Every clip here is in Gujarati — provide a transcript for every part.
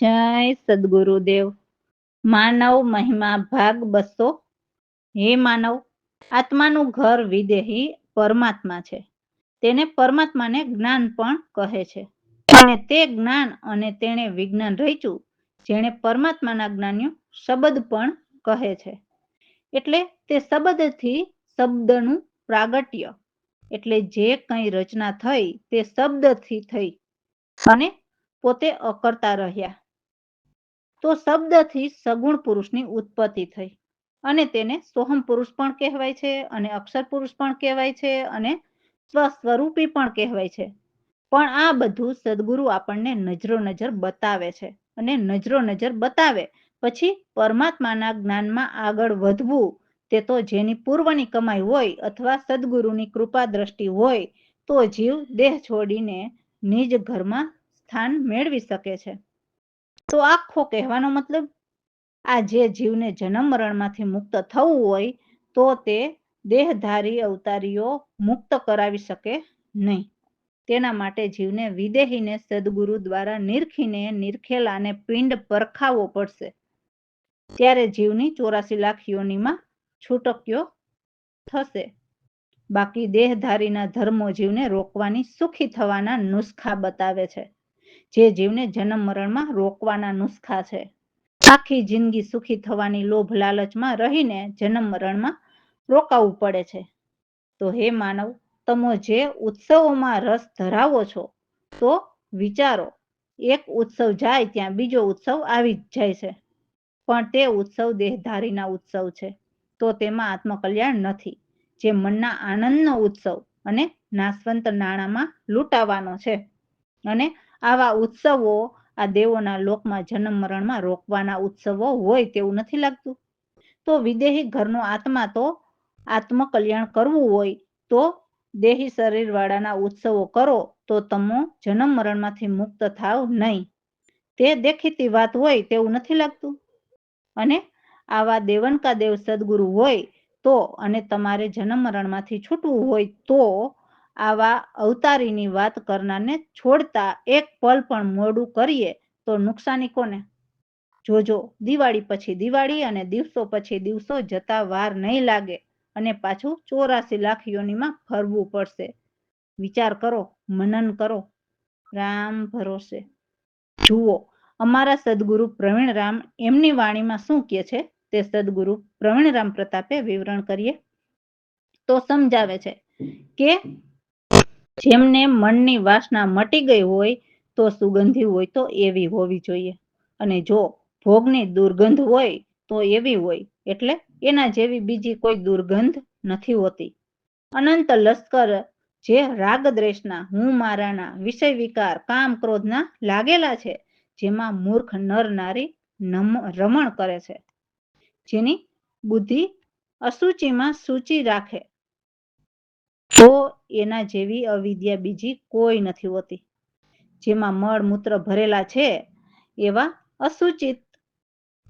જય સદગુરુદેવ. માનવ મહિમા ભાગ 200. હે માનવ, આત્માનું ઘર વિદેહી પરમાત્મા છે. તેને પરમાત્માને જ્ઞાન પણ કહે છે. અને તે જ્ઞાન અને તેણે વિજ્ઞાન રચ્યું, જેણે પરમાત્માના જ્ઞાનનું શબ્દ પણ કહે છે. એટલે તે શબ્દથી શબ્દનું પ્રાગટ્ય, એટલે જે કંઈ રચના થઈ તે શબ્દથી થઈ અને પોતે અકર્તા રહ્યા. તો શબ્દથી સગુણ પુરુષની ઉત્પત્તિ થઈ અને તેને સોહમ પુરુષ પણ કહેવાય છે અને અક્ષર પુરુષ પણ કહેવાય છે અને સ્વસ્વરૂપી પણ કહેવાય છે. પણ આ બધું સદગુરુ આપણને નજરો નજર બતાવે છે અને નજરો નજર બતાવે પછી પરમાત્માના જ્ઞાનમાં આગળ વધવું તે તો જેની પૂર્વની કમાઈ હોય અથવા સદગુરુની કૃપા દ્રષ્ટિ હોય તો જીવ દેહ છોડીને નિજ ઘરમાં સ્થાન મેળવી શકે છે. તો આખો કહેવાનો મતલબ, આ જે જીવને જન્મ મરણમાંથી મુક્ત થવું હોય તો તે દેહધારી અવતારીઓ મુક્ત કરાવી શકે નહીં. તેના માટે જીવને વિદેહીને સદગુરુ દ્વારા નિરખીને નિરખેલાને પિંડ પરખાવવો પડશે. ત્યારે જીવની 84 લાખ યોનિમાં છૂટક્યો થશે. બાકી દેહધારીના ધર્મો જીવને રોકવાની સુખી થવાના નુસ્ખા બતાવે છે, જે જીવને જન્મ મરણમાં રોકવાના નુસ્ખા છે. આખી જિંદગી સુખી થવાની લોભ લાલચમાં રહીને જન્મ મરણમાં રોકાવું પડે છે. તો હે માનવ, તમે જે ઉત્સવોમાં રસ ધરાવો છો તો વિચારો, એક ઉત્સવ જાય ત્યાં બીજો ઉત્સવ આવી જ જાય છે. પણ તે ઉત્સવ દેહધારીના ઉત્સવ છે, તો તેમાં આત્મકલ્યાણ નથી, જે મનના આનંદનો ઉત્સવ અને નાશવંત નાણાંમાં લૂંટાવાનો છે. અને આવા ઉત્સવો આ દેવોના લોકમાં જન્મ મરણમાં રોકવાના ઉત્સવો હોય તેવું નથી લાગતું? તો વિદેહી ઘરનો આત્મા તો આત્મકલ્યાણ કરવું હોય તો દેહી શરીરવાળાના ઉત્સવો કરો તો તમે જન્મ મરણમાંથી મુક્ત થાવ નહીં. તે દેખીતી વાત હોય તેવું નથી લાગતું? અને આવા દેવનકા દેવ સદગુરુ હોય તો અને તમારે જન્મ મરણમાંથી છૂટવું હોય તો આવા અવતારીની વાત કરનારને છોડતા એક પલ પણ મોડું કરીએ તો નુકસાની કોને? જોજો, દિવાળી પછી દિવાળી અને દિવસો પછી દિવસો જતા વાર નહીં લાગે અને પાછું 84 લાખ યોનિમાં ફરવું પડશે. વિચાર કરો, મનન કરો. રામ ભરોસે. જુઓ, અમારા સદગુરુ પ્રવીણરામ એમની વાણીમાં શું કહે છે તે સદગુરુ પ્રવીણરામ પ્રતાપે વિવરણ કરીએ તો સમજાવે છે કે જેમને મનની વાસના મટી ગઈ હોય તો સુગંધી હોય તો એવી હોવી જોઈએ, અને જો ભોગની દુર્ગંધ હોય તો એવી હોય, એટલે એના જેવી બીજી કોઈ દુર્ગંધ નથી હોતી. અનંત લશ્કર જે રાગદ્વેષના, હું મારાના, વિષય વિકાર, કામ ક્રોધના લાગેલા છે, જેમાં મૂર્ખ નર નારી રમણ કરે છે, જેની બુદ્ધિ અસુચિમાં સૂચિ રાખે, તો એના જેવી અવિદ્યા બીજી કોઈ નથી હોતી. જેમાં મળ મૂત્ર ભરેલા છે એવા અસુચિત,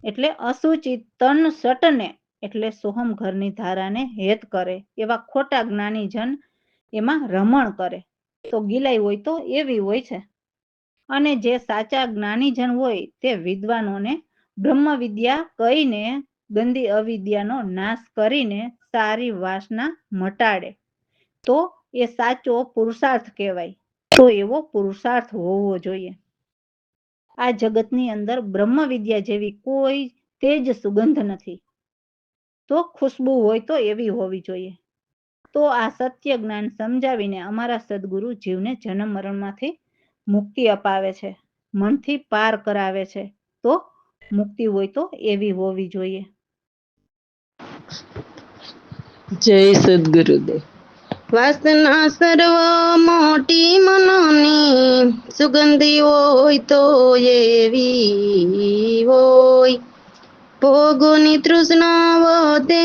એટલે અસુચિત તન સટને, એટલે સોહમ ઘરની ધારાને હેત કરે એવા ખોટા જ્ઞાનીજન એમાં રમણ કરે, તો ગિલાઈ હોય તો એવી હોય છે. અને જે સાચા જ્ઞાનીજન હોય તે વિદ્વાનોને બ્રહ્મ વિદ્યા કહીને ગંદી અવિદ્યાનો નાશ કરીને સારી વાસના મટાડે, તો એ સાચો પુરુષાર્થ કહેવાય. તો એવો પુરુષાર્થ હોવો જોઈએ. આ જગતની અંદર બ્રહ્મ વિદ્યા જેવી કોઈ તેજ સુગંધ નથી, તો ખુશ્બુ હોય તો એવી હોવી જોઈએ. તો આ સત્ય જ્ઞાન સમજાવીને અમારા સદગુરુ જીવને જન્મ મરણમાંથી મુક્તિ અપાવે છે, મનથી પાર કરાવે છે. તો મુક્તિ હોય તો એવી હોવી જોઈએ. જય સદગુરુદેવ. વાસના સર્વ મોટી મનની, સુગંધી હોય તો એવી હોય. ભોગોની તૃષ્ણા વધે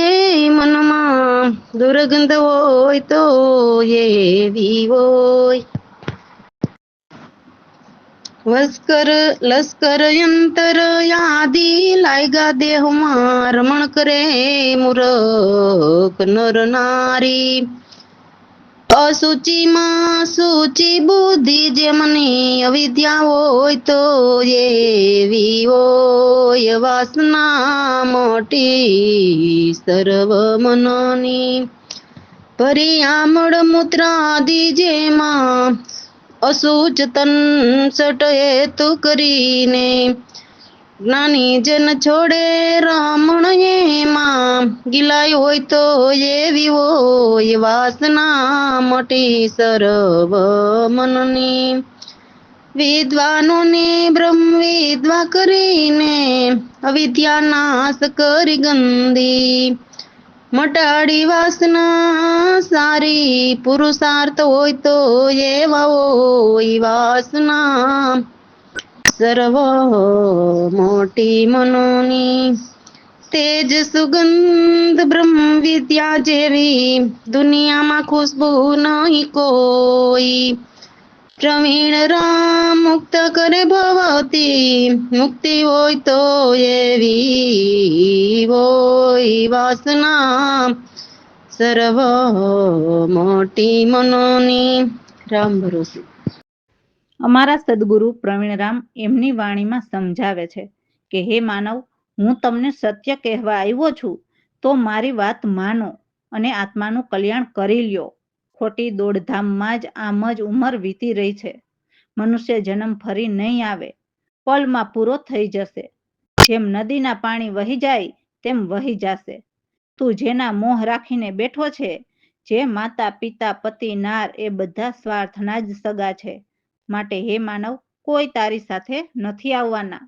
મનમાં, દુર્ગંધ હોય તો એવી હોય. લશ્કર યંત્ર યાદી લાયગા દેહમાં, રમણ કરે મૂરખ નર નારી. અસુચિમાં સૂચિ બુદ્ધિ જેમની અવિદ્યા હોય તો એવી હોય વાસના મોટી સર્વ મનની પરિયામળ મૂત્રાદિ જેમાં અસુચ તન સટ હેતુ કરીને જ્ઞાની જન છોડે રમણ એમાં ગિલાય હોય તો એવી હોય વાસના મોટી સર્વ મનની વિદ્વાનોને બ્રહ્મ વિદ્વા કરીને અવિદ્યા નાશ કરી ગંદી મટાડી વાસના સારી પુરુષાર્થ હોય તો એવા હોય વાસના સર્વ મોટી મનોની તેજ સુગંધ બ્રહ્મ વિદ્યા જેવી દુનિયામાં ખુશ્બુ નહીં કોઈ પ્રવીણ રામ મુક્ત કરે ભવતી મુક્તિ હોય તો એવી હોય વાસના સર્વ મોટી મનોની. રામ ભરોસે. અમારા સદગુરુ પ્રવીણરામ એમની વાણીમાં સમજાવે છે કે હે માનવ, હું તમને સત્ય કહેવા આવ્યો છું તો મારી વાત માનો અને આત્માનું કલ્યાણ કરી લ્યો. ખોટી દોડધામમાં જ આમ જ ઉંમર વીતી રહી છે. મનુષ્ય જન્મ ફરી નહીં આવે, પલમાં પૂરો થઈ જશે. જેમ નદીના પાણી વહી જાય તેમ વહી જશે. તું જેના મોહ રાખીને બેઠો છે, જે માતા પિતા પતિ નાર એ બધા સ્વાર્થના જ સગા છે. માટે હે માનવ, કોઈ તારી સાથે નથી આવવાના.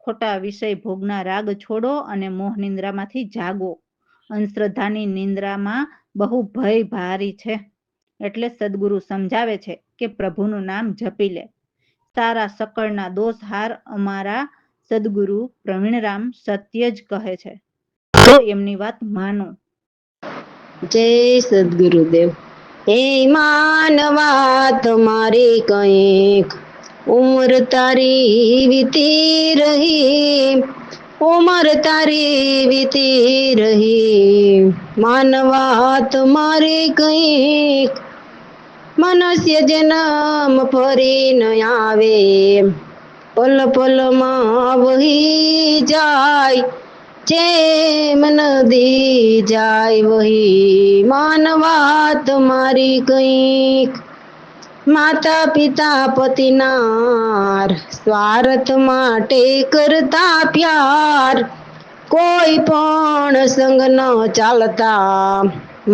ખોટા વિષય ભોગના રાગ છોડો અને મોહ નિંદ્રામાંથી જાગો. અંધશ્રદ્ધાની નિંદ્રામાં બહુ ભય ભારી છે. એટલે સદગુરુ સમજાવે છે કે પ્રભુનું નામ જપી લે. તારા સકળના દોષ હાર અમારા સદગુરુ પ્રવીણરામ સત્ય જ કહે છે, તો એમની વાત માનો. જય સદગુરુદેવ. હે માનવા તમારી કંઈક ઉમર તારી વીતી રહી, ઉમર તારી વીતી રહી. માનવા તમારી કંઈક મનુષ્ય જન્મ ફરી ન આવે, પલ પલમાં વહી જાય. જેમ નદી જાય વહી. માનવા તમારી કંઈક માતા પિતા પતિનાર સ્વાર્થ માટે કરતા પ્યાર. કોઈ પણ સંગ ન ચાલતા.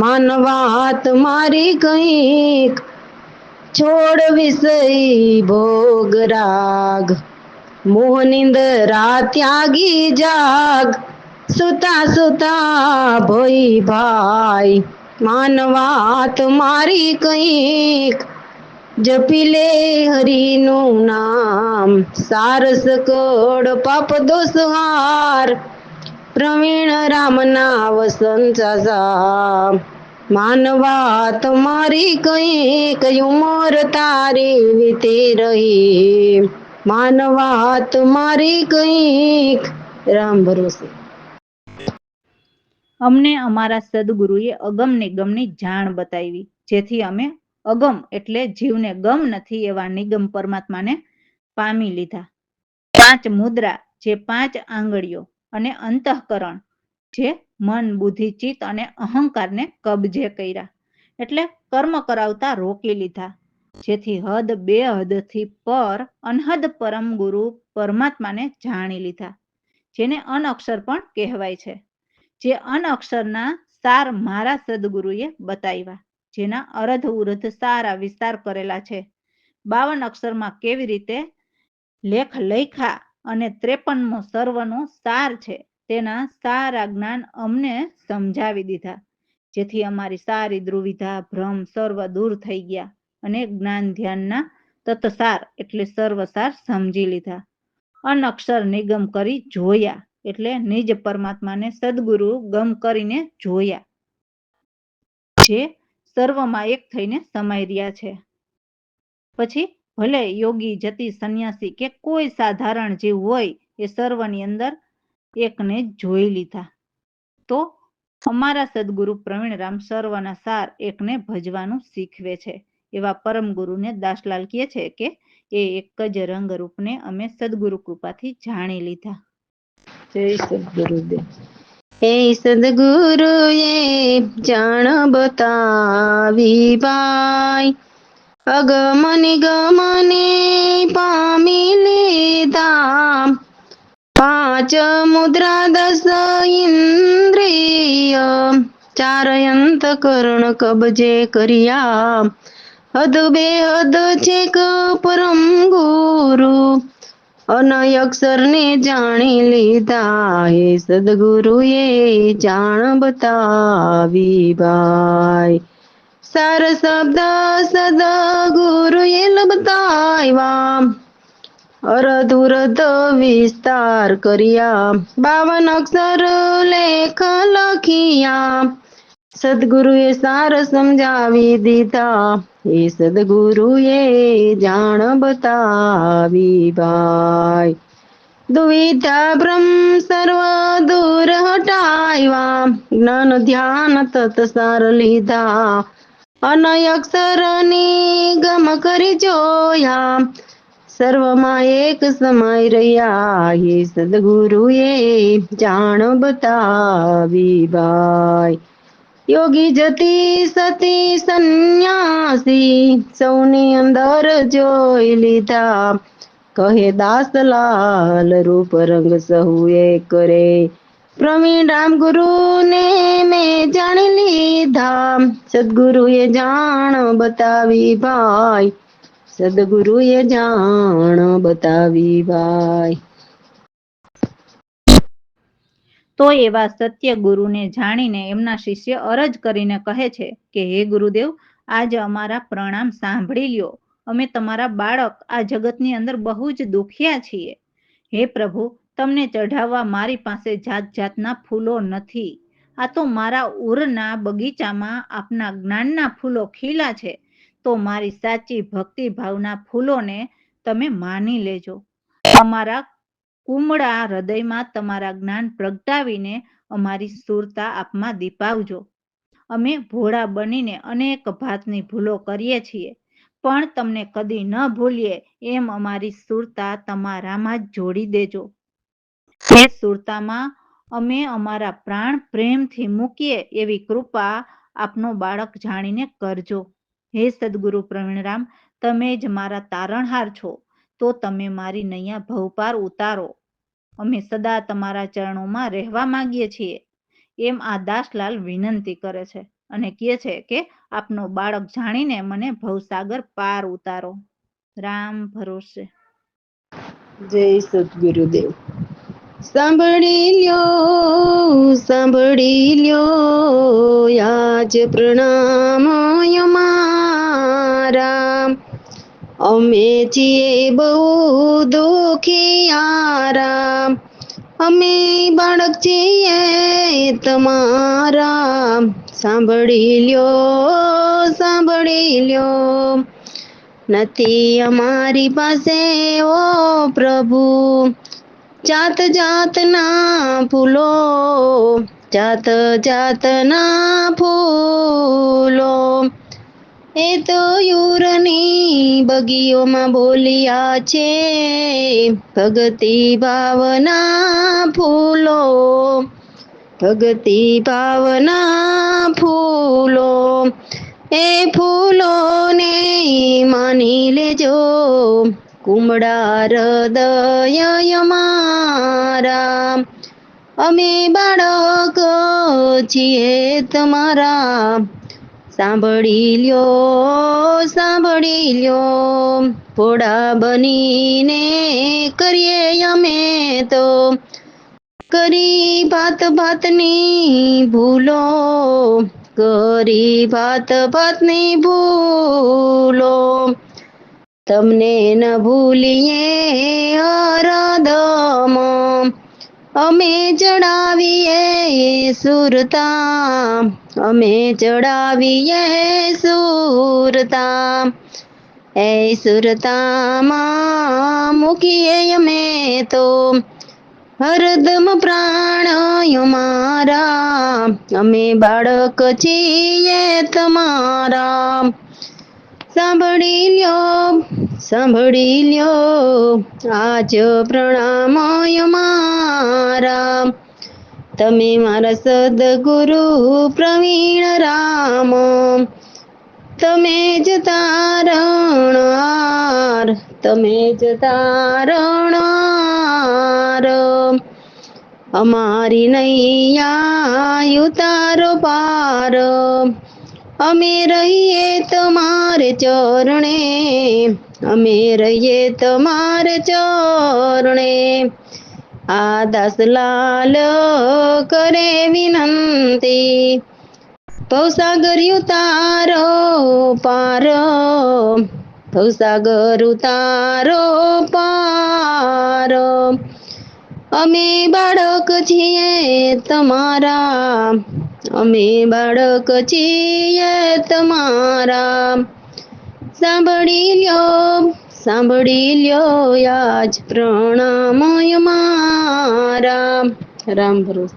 માનવા તમારી કંઈક છોડ વિષય ભોગ રાગ, મોહ નિંદ્રા ત્યાગી જાગ. સુતા સુતા ભોઈ ભાઈ. માનવા તમારી કંઈક જપી લે હરિનું નામ. સાર સકળ પાપ દોષ હાર. પ્રવીણ રામના વસન સાસા. માનવા તમારી કંઈક ઉમર તારી વીતી રહી. માનવા તમારી કંઈક. રામ ભરોસે. અમને અમારા સદગુરુએ અગમ નિગમની જાણ બતાવી, જેથી અમે અગમ એટલે જીવને ગમ નથી એવા નિગમ પરમાત્માને પામી લીધા. 5 મુદ્રા જે 5 આંગળીઓ અને અંતઃકરણ જે મન બુદ્ધિ ચિત્ત અને અહંકારને કબજે કર્યા, એટલે કર્મ કરાવતા રોકી લીધા. જેથી હદ બે હદથી પર અનહદ પરમ ગુરુ પરમાત્માને જાણી લીધા, જેને અનઅક્ષર પણ કહેવાય છે. જે અનઅક્ષરના સાર મારા સદગુરુએ બતાવ્યા, જેના અરધ ઉરધ સારા વિસ્તાર કરેલા છે. 52 અક્ષરમાં કેવી રીતે લેખ લખ્યા અને 53મો સર્વનો સાર છે, તેના સારા જ્ઞાન અમને સમજાવી દીધા. જેથી અમારી સારી દુવિધા ભ્રમ સર્વ દૂર થઈ ગયા અને જ્ઞાન ધ્યાનના તત્સાર એટલે સર્વસાર સમજી લીધા. અનઅક્ષર નિગમ કરી જોયા એટલે નિજ પરમાત્માને સદગુરુ ગમ કરીને જોયા, જે સર્વમાં એક થઈને સમાઈ રહ્યા છે. પછી ભલે યોગી જતી સંન્યાસી કે કોઈ સાધારણ જીવ હોય, એ સર્વની અંદર એકને જોઈ લીધા. તો અમારા સદગુરુ પ્રવીણરામ સર્વના સાર એકને ભજવાનું શીખવે છે. એવા પરમ ગુરુને દાસલાલ કહે છે કે એ એક જ રંગરૂપને અમે સદગુરુ કૃપાથી જાણી લીધા. જય સદગુરુદેવ. હે સદગુરુએ જાણ બતાવી ભાઈ, અગમ નિગમને પામી લીધા. પાંચ મુદ્રા 10 ઇન્દ્રિય, 4 અંતકરણ કબજે કર્યા. હદ બેહદ છેક પરમ ગુરુ, અનય અક્ષરને જાણી લીધા. હે સદગુરુએ જાણ બતાવી ભાઈ, સાર શબ્દ સદગુરુએ બતાવ્યા. અરધુરધ વિસ્તાર કર્યા. 52 અક્ષર લેખ લખિયા. સદગુરુએ સાર સમજાવી દીધા. એ સદગુરુએ જાણ બતાવી ભાઈ, દુવિધા ભ્રમ સર્વ દૂર હટાવ્યા. જ્ઞાન ધ્યાન તત્સાર લીધા. અનય અક્ષરની ગમ કરી જોયા. સર્વમાં એક સમાય રહ્યા. હે સદગુરુએ જાણ બતાવી ભાઈ, યોગી જતી સતી સંન્યાસી, સૌની અંદર જોઈ લીધા. કહે દાસલાલ રૂપ રંગ સહુ એક રે, પ્રવીણરામ ગુરુને મેં જાણી લીધા. સદગુરુએ જાણ બતાવી ભાઈ, સદગુરુએ જાણ બતાવી ભાઈ. તો એવા સત્ય ગુરુને જાણીને એમના શિષ્ય અરજ કરીને કહે છે કે હે ગુરુદેવ, આજ અમારા પ્રણામ સાંભળી લ્યો. અમે તમારા બાળક આ જગતની અંદર બહુ જ દુખિયા છીએ. હે પ્રભુ, તમને ચઢાવવા મારી પાસે જાત જાતના ફૂલો નથી. આ તો મારા ઉરના બગીચામાં આપના જ્ઞાનના ફૂલો ખીલા છે. તો મારી સાચી ભક્તિભાવના ફૂલોને તમે માની લેજો. અમારા કુમળા હૃદયમાં તમારા જ્ઞાન પ્રગટાવીને અમારી સુરતા આપમાં દીપાવજો. અમે ભોળા બનીને અનેક ભાતની ભૂલો કરીએ છીએ, પણ તમને કદી ન ભૂલીએ એમ અમારી સુરતા તમારામાં જ જોડી દેજો. એ સુરતામાં અમે અમારા પ્રાણ પ્રેમથી મૂકીએ એવી કૃપા આપનો બાળક જાણીને કરજો. હે સદગુરુ પ્રવીણરામ, તમે જ મારા તારણહાર છો, તો તમે મારી નૈયા ભવપાર ઉતારો. અમે સદા તમારા ચરણોમાં રહેવા માંગીએ છીએ. એમ આ દાસલાલ વિનંતી કરે છે અને કહે છે કે આપનો બાળક જાણીને મને ભવસાગર પાર ઉતારો. રામ ભરોસે. જય સદગુરુદેવ. સાંભળી લ્યો આજ પ્રણામ અમારા. અમે છીએ બહુ દુખિયારા. અમે બાળક છીએ તમારા. સાંભળી લ્યો. નથી અમારી પાસે ઓ પ્રભુ જાત જાતના ફૂલો, જાત જાતના ફૂલો. એ તો યુરની બગીઓમાં બોલ્યા છે, ભક્તિ ભાવના ફૂલો, ભક્તિ ભાવના ફૂલો. એ ફૂલોને માની લેજો, કુમળા હૃદય અમારા. અમે બાળક છીએ તમારા. સાંભળી લ્યો, ભોળા બનીને કરીએ અમે તો, કરી ભાત ભાતની ભૂલો, કરી ભાત ભાતની ભૂલો. તમને ન ભૂલીએ હરદમ, અમે ચડાવીએ સુરતા, અમે ચડાવીએ સુરતા. એ સુરતામાં મૂકીએ અમે તો, હરદમ પ્રાણ અમારા, અમે બાળક છીએ તમારા. સાંભળી લ્યો આજ પ્રણામ અમારા. તમે મારા સદગુરુ પ્રવીણ રામ, તમે જ તારણહાર, તમે જ તારણહાર. અમારી નૈયા ઉતારો પાર, અમે રહીએ તમારે ચરણે, અમે રહીએ તમારે ચરણે. આ દાસલાલ કરે વિનંતી, ભવસાગર ઉતારો પાર, ભવસાગર ઉતારો પાર. અમે બાળક છીએ તમારા, અમે બાળક છીએ તમારા. સાંભળી લ્યો આજ પ્રણામ અમારા. રામ ભરોસે.